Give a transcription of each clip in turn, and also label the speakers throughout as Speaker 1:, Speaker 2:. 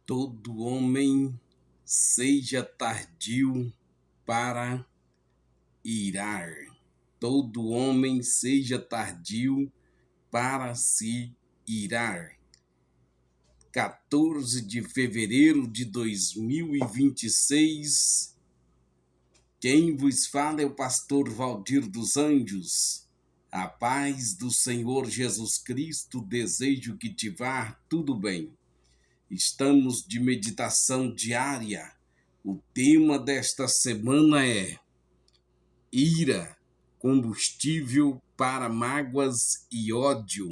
Speaker 1: Todo homem seja tardio para irar. Todo homem seja tardio para se irar. 14 de fevereiro de 2026. Quem vos fala é o pastor Valdir dos Anjos. A paz do Senhor Jesus Cristo, desejo que te vá tudo bem. Estamos de meditação diária. O tema desta semana é ira, combustível para mágoas e ódio.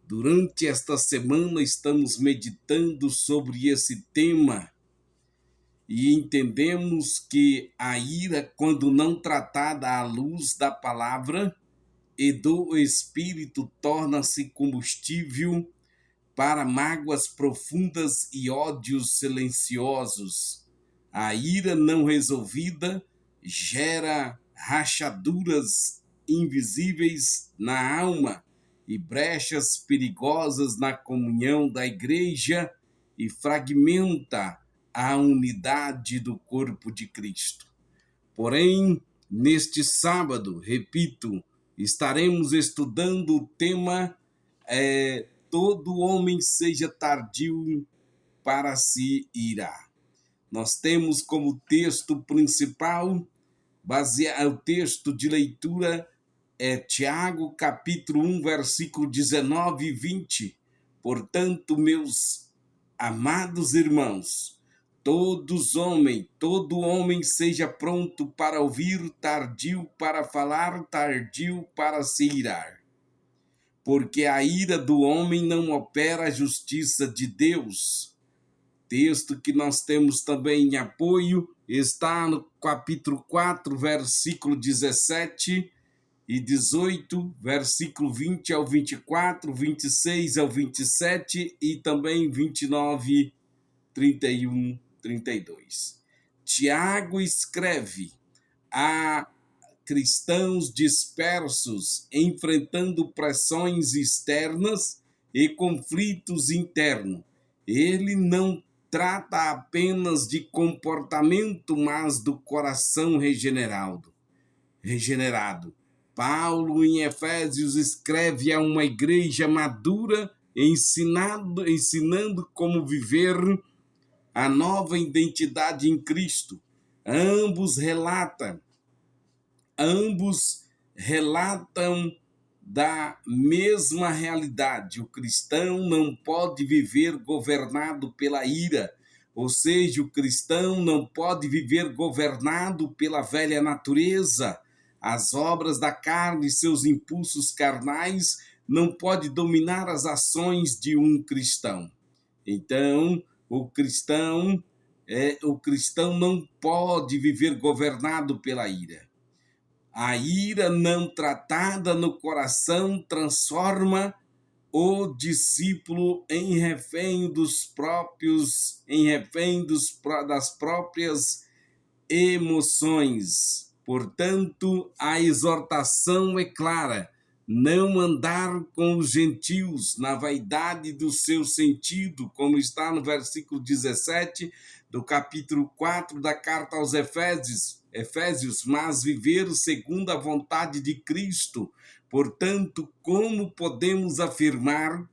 Speaker 1: Durante esta semana estamos meditando sobre esse tema e entendemos que a ira, quando não tratada à luz da palavra e do Espírito, torna-se combustível para mágoas profundas e ódios silenciosos. A ira não resolvida gera rachaduras invisíveis na alma e brechas perigosas na comunhão da igreja e fragmenta a unidade do corpo de Cristo. Porém, neste sábado, repito, estaremos estudando o tema todo homem seja tardio para se irar. Nós temos como texto principal, o texto de leitura é Tiago, capítulo 1, versículo 19 e 20. Portanto, meus amados irmãos, todo homem seja pronto para ouvir, tardio para falar, tardio para se irar. Porque a ira do homem não opera a justiça de Deus. Texto que nós temos também em apoio está no capítulo 4, versículo 17 e 18, versículo 20 ao 24, 26 ao 27 e também 29, 31, 32. Tiago escreve a cristãos dispersos, enfrentando pressões externas e conflitos internos. Ele não trata apenas de comportamento, mas do coração regenerado. Paulo, em Efésios, escreve a uma igreja madura, ensinando como viver a nova identidade em Cristo. Ambos relatam da mesma realidade. O cristão não pode viver governado pela ira, ou seja, o cristão não pode viver governado pela velha natureza. As obras da carne e seus impulsos carnais não podem dominar as ações de um cristão. Então, o cristão não pode viver governado pela ira. A ira não tratada no coração transforma o discípulo em refém das próprias emoções. Portanto, a exortação é clara: não andar com os gentios na vaidade do seu sentido, como está no versículo 17 do capítulo 4 da carta aos Efésios, mas viver segundo a vontade de Cristo. Portanto, como podemos afirmar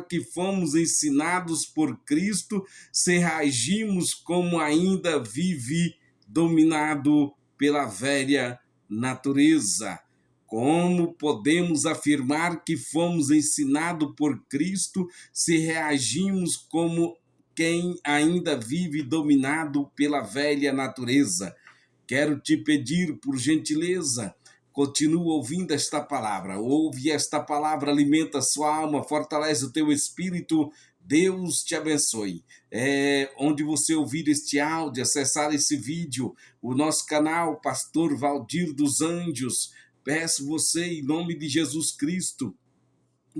Speaker 1: que fomos ensinados por Cristo se reagimos como ainda vive dominado pela velha natureza? Como podemos afirmar que fomos ensinados por Cristo se reagimos como quem ainda vive dominado pela velha natureza? Quero te pedir, por gentileza, continua ouvindo esta palavra. Ouve esta palavra, alimenta a sua alma, fortalece o teu espírito. Deus te abençoe. Onde você ouvir este áudio, acessar esse vídeo, o nosso canal, Pastor Valdir dos Anjos, peço você, em nome de Jesus Cristo,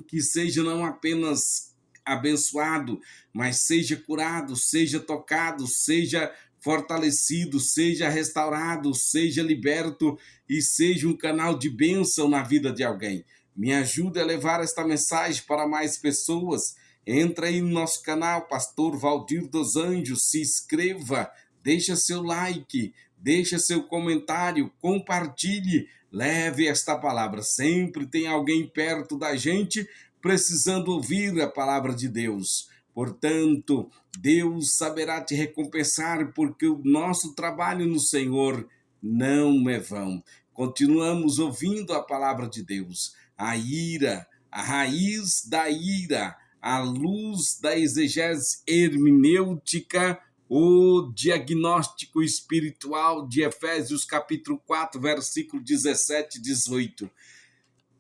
Speaker 1: que seja não apenas abençoado, mas seja curado, seja tocado, seja fortalecido, seja restaurado, seja liberto e seja um canal de bênção na vida de alguém. Me ajude a levar esta mensagem para mais pessoas. Entra aí no nosso canal, Pastor Valdir dos Anjos, se inscreva, deixa seu like, deixa seu comentário, compartilhe, leve esta palavra. Sempre tem alguém perto da gente precisando ouvir a palavra de Deus. Portanto, Deus saberá te recompensar, porque o nosso trabalho no Senhor não é vão. Continuamos ouvindo a palavra de Deus. A ira, a raiz da ira, à luz da exegese hermenêutica, o diagnóstico espiritual de Efésios capítulo 4, versículo 17 e 18.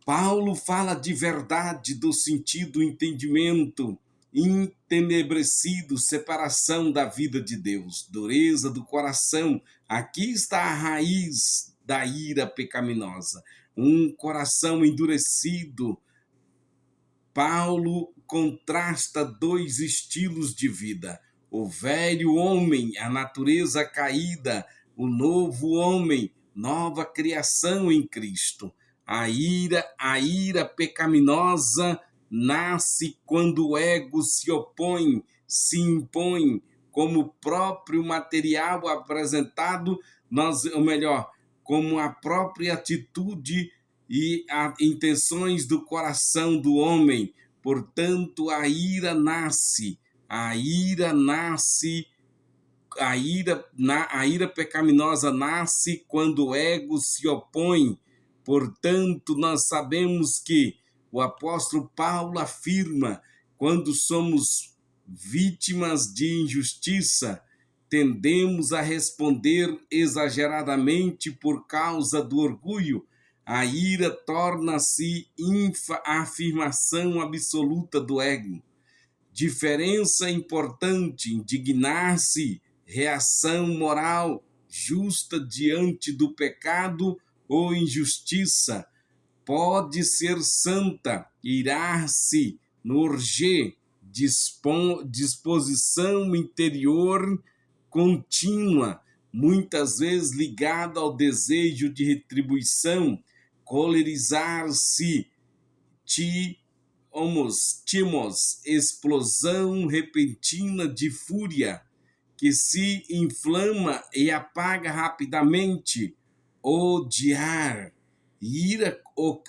Speaker 1: Paulo fala de verdade, do sentido, entendimento, entenebrecido, separação da vida de Deus, dureza do coração. Aqui está a raiz da ira pecaminosa, um coração endurecido. Paulo contrasta dois estilos de vida: o velho homem, a natureza caída, o novo homem, nova criação em Cristo. A ira pecaminosa nasce quando o ego se opõe, se impõe como próprio material apresentado, ou melhor, como a própria atitude e as intenções do coração do homem. Portanto, a ira pecaminosa nasce quando o ego se opõe. Portanto, nós sabemos que o apóstolo Paulo afirma: quando somos vítimas de injustiça, tendemos a responder exageradamente por causa do orgulho. A ira torna-se a afirmação absoluta do ego. Diferença importante: indignar-se, reação moral justa diante do pecado ou injustiça. Pode ser santa, irar-se, norger, disposição interior contínua, muitas vezes ligada ao desejo de retribuição, colerizar-se, timos, explosão repentina de fúria, que se inflama e apaga rapidamente, odiar, ira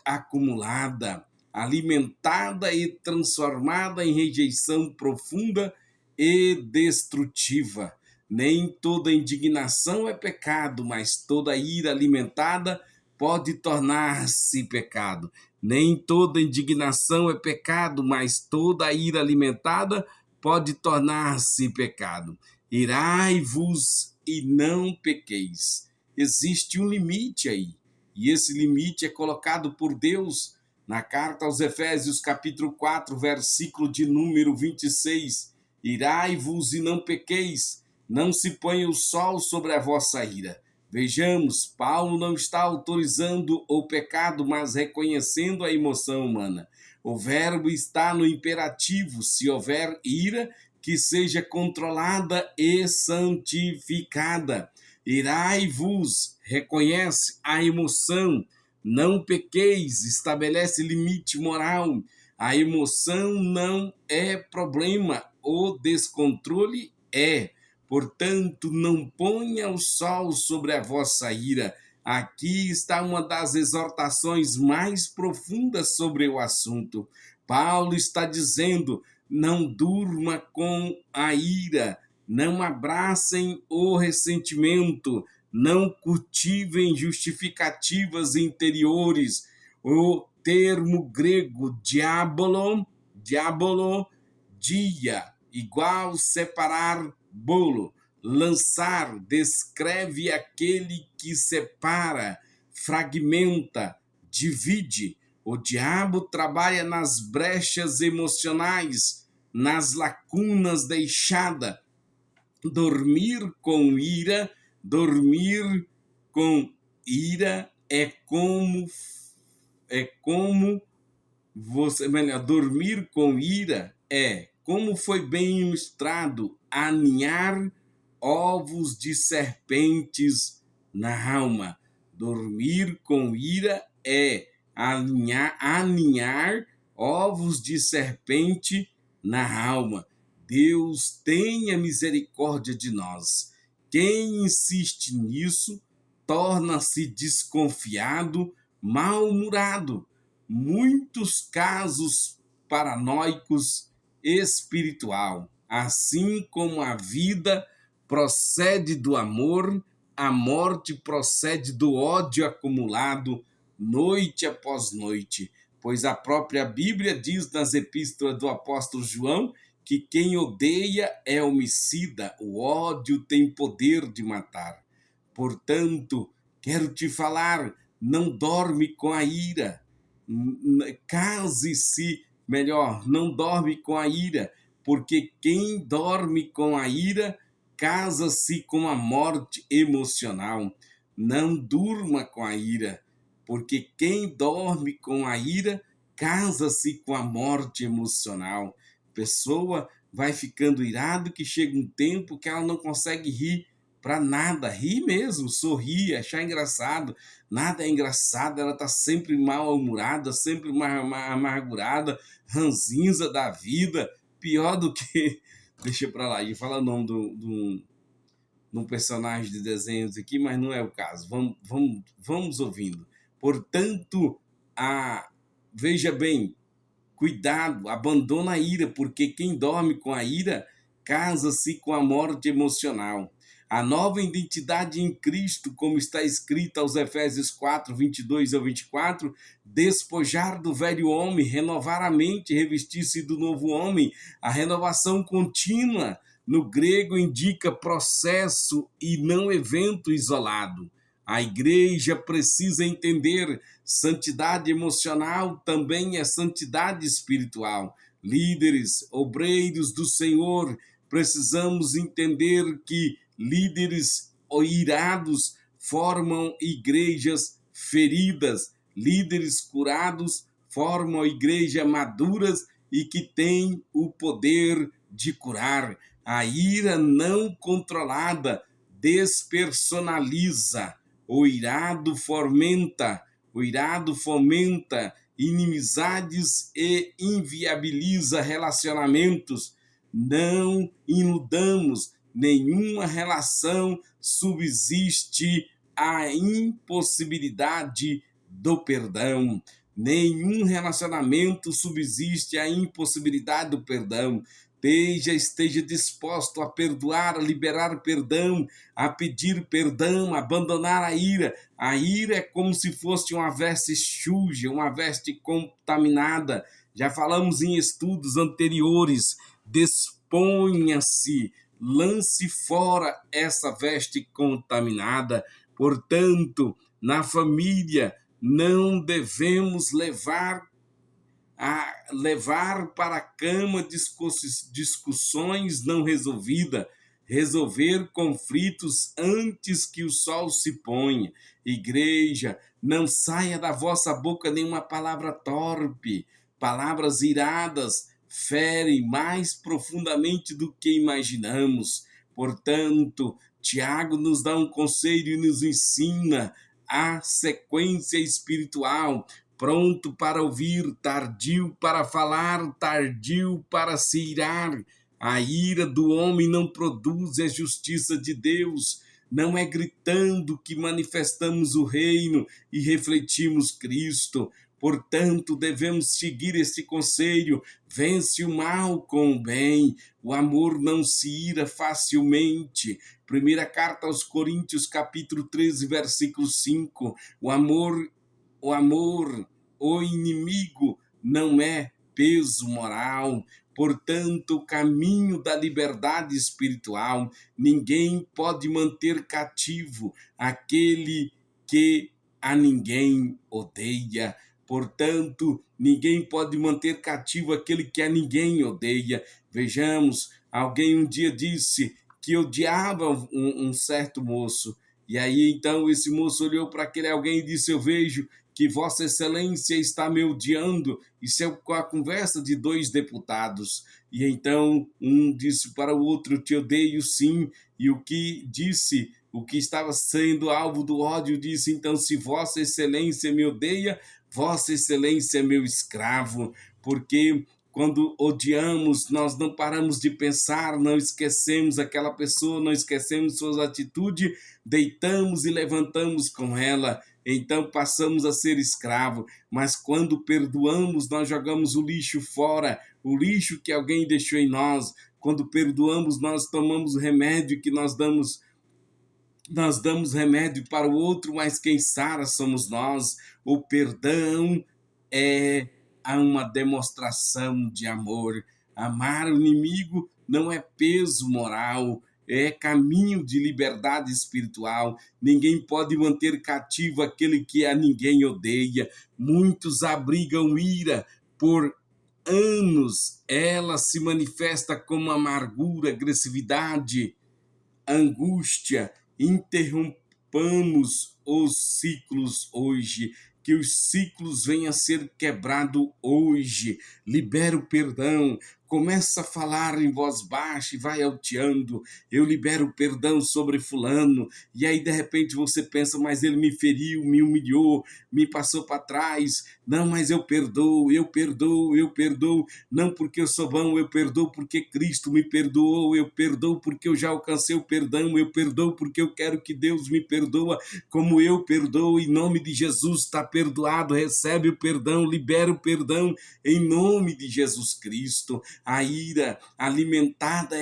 Speaker 1: acumulada, alimentada e transformada em rejeição profunda e destrutiva. Nem toda indignação é pecado, mas toda ira alimentada pode tornar-se pecado. Nem toda indignação é pecado, mas toda ira alimentada pode tornar-se pecado. Irai-vos e não pequeis. Existe um limite aí, e esse limite é colocado por Deus na carta aos Efésios, capítulo 4, versículo de número 26. Irai-vos e não pequeis, não se ponha o sol sobre a vossa ira. Vejamos, Paulo não está autorizando o pecado, mas reconhecendo a emoção humana. O verbo está no imperativo: se houver ira, que seja controlada e santificada. Irai-vos, reconhece a emoção. Não pequeis, estabelece limite moral. A emoção não é problema, o descontrole é. Portanto, não ponha o sol sobre a vossa ira. Aqui está uma das exortações mais profundas sobre o assunto. Paulo está dizendo: não durma com a ira, não abracem o ressentimento, não cultivem justificativas interiores. O termo grego diabolo, dia, igual separar bolo. Lançar descreve aquele que separa, fragmenta, divide. O diabo trabalha nas brechas emocionais, nas lacunas deixadas. Dormir com ira é como você, melhor, dormir com ira é, como foi bem ilustrado, aninhar ovos de serpentes na alma. Dormir com ira é aninhar ovos de serpente na alma. Deus tenha misericórdia de nós. Quem insiste nisso torna-se desconfiado, mal-humorado. Muitos casos paranoicos espiritual. Assim como a vida procede do amor, a morte procede do ódio acumulado noite após noite, pois a própria Bíblia diz nas epístolas do apóstolo João que quem odeia é homicida, o ódio tem poder de matar. Portanto, quero te falar, não dorme com a ira, case-se, melhor, não dorme com a ira, porque quem dorme com a ira casa-se com a morte emocional. Não durma com a ira, porque quem dorme com a ira casa-se com a morte emocional. Pessoa vai ficando irado que chega um tempo que ela não consegue rir para nada, rir mesmo, sorrir, achar engraçado. Nada é engraçado, ela está sempre mal-humorada, sempre amargurada, ranzinza da vida, pior do que... Deixa para lá, e fala o nome de um personagem de desenhos aqui, mas não é o caso. Vamos ouvindo. Portanto, veja bem, cuidado, abandona a ira, porque quem dorme com a ira casa-se com a morte emocional. A nova identidade em Cristo, como está escrito aos Efésios 4, 22 ao 24, despojar do velho homem, renovar a mente, revestir-se do novo homem. A renovação contínua, no grego, indica processo e não evento isolado. A igreja precisa entender: santidade emocional também é santidade espiritual. Líderes, obreiros do Senhor, precisamos entender que líderes irados formam igrejas feridas, líderes curados formam igrejas maduras e que têm o poder de curar. A ira não controlada despersonaliza. O irado fomenta inimizades e inviabiliza relacionamentos. Não iludamos, nenhuma relação subsiste à impossibilidade do perdão. Nenhum relacionamento subsiste à impossibilidade do perdão. Esteja disposto a perdoar, a liberar perdão, a pedir perdão, a abandonar a ira. A ira é como se fosse uma veste suja, uma veste contaminada. Já falamos em estudos anteriores. Disponha-se, lance fora essa veste contaminada. Portanto, na família, não devemos levar para a cama discussões não resolvidas, resolver conflitos antes que o sol se ponha. Igreja, não saia da vossa boca nenhuma palavra torpe. Palavras iradas ferem mais profundamente do que imaginamos. Portanto, Tiago nos dá um conselho e nos ensina a sequência espiritual: pronto para ouvir, tardio para falar, tardio para se irar. A ira do homem não produz a justiça de Deus. Não é gritando que manifestamos o reino e refletimos Cristo. Portanto, devemos seguir esse conselho: vence o mal com o bem. O amor não se ira facilmente. Primeira carta aos Coríntios, capítulo 13, versículo 5. O inimigo não é peso moral. Portanto, o caminho da liberdade espiritual, ninguém pode manter cativo aquele que a ninguém odeia. Portanto, ninguém pode manter cativo aquele que a ninguém odeia. Vejamos, alguém um dia disse que odiava um certo moço. E aí, então, esse moço olhou para aquele alguém e disse: eu vejo que Vossa Excelência está me odiando. Isso é a conversa de dois deputados. E então um disse para o outro: te odeio sim. E o que estava sendo alvo do ódio, disse: então, se Vossa Excelência me odeia, Vossa Excelência é meu escravo. Porque quando odiamos, nós não paramos de pensar, não esquecemos aquela pessoa, não esquecemos suas atitudes, deitamos e levantamos com ela, então passamos a ser escravo. Mas quando perdoamos, nós jogamos o lixo fora, o lixo que alguém deixou em nós. Quando perdoamos, nós tomamos o remédio que nós damos remédio para o outro, mas quem sara somos nós. O perdão é uma demonstração de amor. Amar o inimigo não é peso moral, é caminho de liberdade espiritual. Ninguém pode manter cativo aquele que a ninguém odeia. Muitos abrigam ira por anos. Ela se manifesta como amargura, agressividade, angústia. Interrompamos os ciclos hoje, que os ciclos venham a ser quebrados hoje. Libera o perdão, começa a falar em voz baixa e vai alteando. Eu libero o perdão sobre fulano, e aí de repente você pensa, mas ele me feriu, me humilhou, me passou para trás. Não, mas eu perdoo, eu perdoo, eu perdoo. Não porque eu sou bom, eu perdoo porque Cristo me perdoou, eu perdoo porque eu já alcancei o perdão, eu perdoo porque eu quero que Deus me perdoa como eu perdoo. Em nome de Jesus, está perdoado, recebe o perdão, libera o perdão em nome de Jesus Cristo. A ira alimentada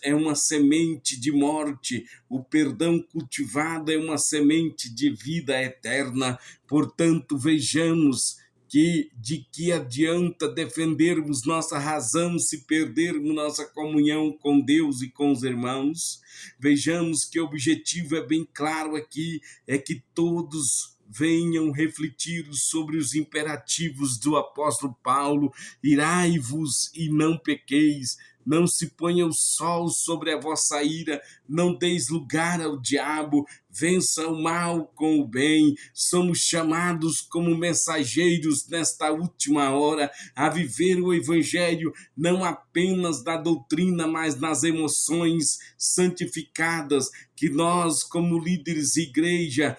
Speaker 1: é uma semente de morte, o perdão cultivado é uma semente de vida eterna. Portanto, vejamos que de que adianta defendermos nossa razão se perdermos nossa comunhão com Deus e com os irmãos. Vejamos que o objetivo é bem claro aqui, é que todos venham refletir sobre os imperativos do apóstolo Paulo: irai-vos e não pequeis, não se ponha o sol sobre a vossa ira, não deis lugar ao diabo, vença o mal com o bem. Somos chamados como mensageiros nesta última hora a viver o evangelho não apenas da doutrina, mas nas emoções santificadas, que nós como líderes de igreja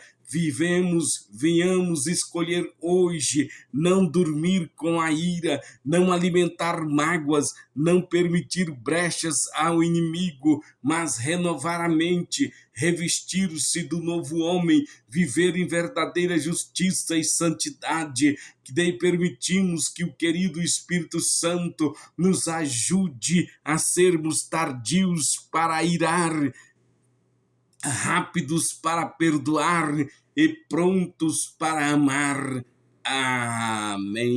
Speaker 1: venhamos escolher hoje não dormir com a ira, não alimentar mágoas, não permitir brechas ao inimigo, mas renovar a mente, revestir-se do novo homem, viver em verdadeira justiça e santidade, que daí permitimos que o querido Espírito Santo nos ajude a sermos tardios para irar, rápidos para perdoar e prontos para amar. Amém.